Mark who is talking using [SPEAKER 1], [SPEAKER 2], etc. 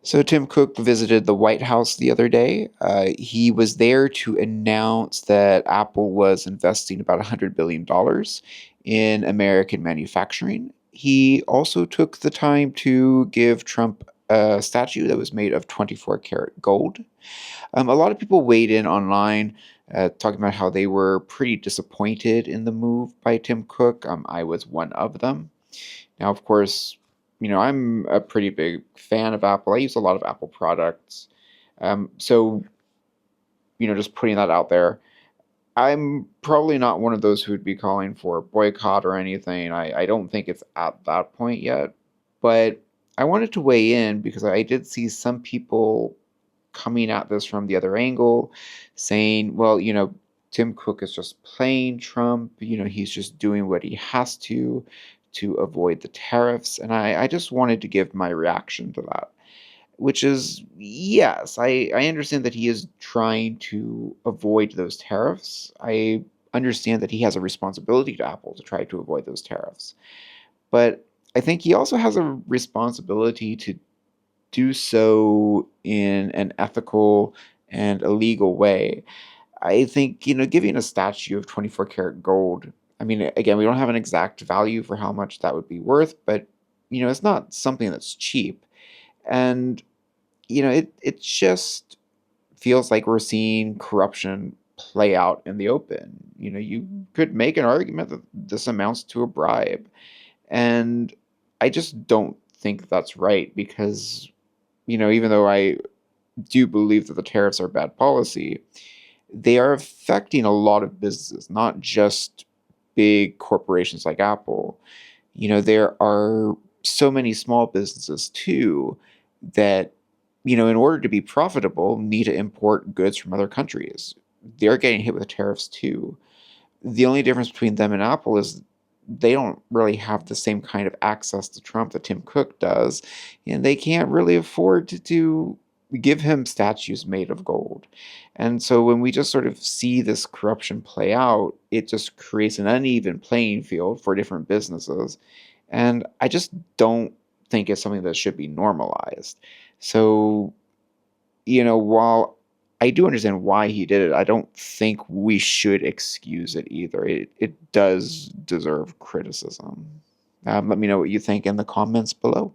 [SPEAKER 1] So Tim Cook visited the White House the other day. He was there to announce that Apple was investing about $100 billion in American manufacturing. He also took the time to give Trump a statue that was made of 24 karat gold. A lot of people weighed in online, talking about how they were pretty disappointed in the move by Tim Cook. I was one of them. Now, of course, I'm a pretty big fan of Apple. I use a lot of Apple products. So, just putting that out there, I'm probably not one of those who would be calling for a boycott or anything. I don't think it's at that point yet. But I wanted to weigh in because I did see some people coming at this from the other angle, saying, well, Tim Cook is just playing Trump. He's just doing what he has to avoid the tariffs. And I just wanted to give my reaction to that, which is yes, I understand that he is trying to avoid those tariffs. I understand that he has a responsibility to Apple to try to avoid those tariffs. But I think he also has a responsibility to do so in an ethical and a legal way. I think, giving a statue of 24 karat gold, I mean, again, we don't have an exact value for how much that would be worth, but, it's not something that's cheap. And, it just feels like we're seeing corruption play out in the open. You could make an argument that this amounts to a bribe. And I just don't think that's right because, even though I do believe that the tariffs are bad policy, they are affecting a lot of businesses, not just big corporations like Apple. There are so many small businesses too that, in order to be profitable, need to import goods from other countries. They're getting hit with tariffs too. The only difference between them and Apple is they don't really have the same kind of access to Trump that Tim Cook does, and they can't really afford to give him statues made of gold. And so when we just sort of see this corruption play out, it just creates an uneven playing field for different businesses. And I just don't think it's something that should be normalized. So, while I do understand why he did it, I don't think we should excuse it either. It does deserve criticism. Let me know what you think in the comments below.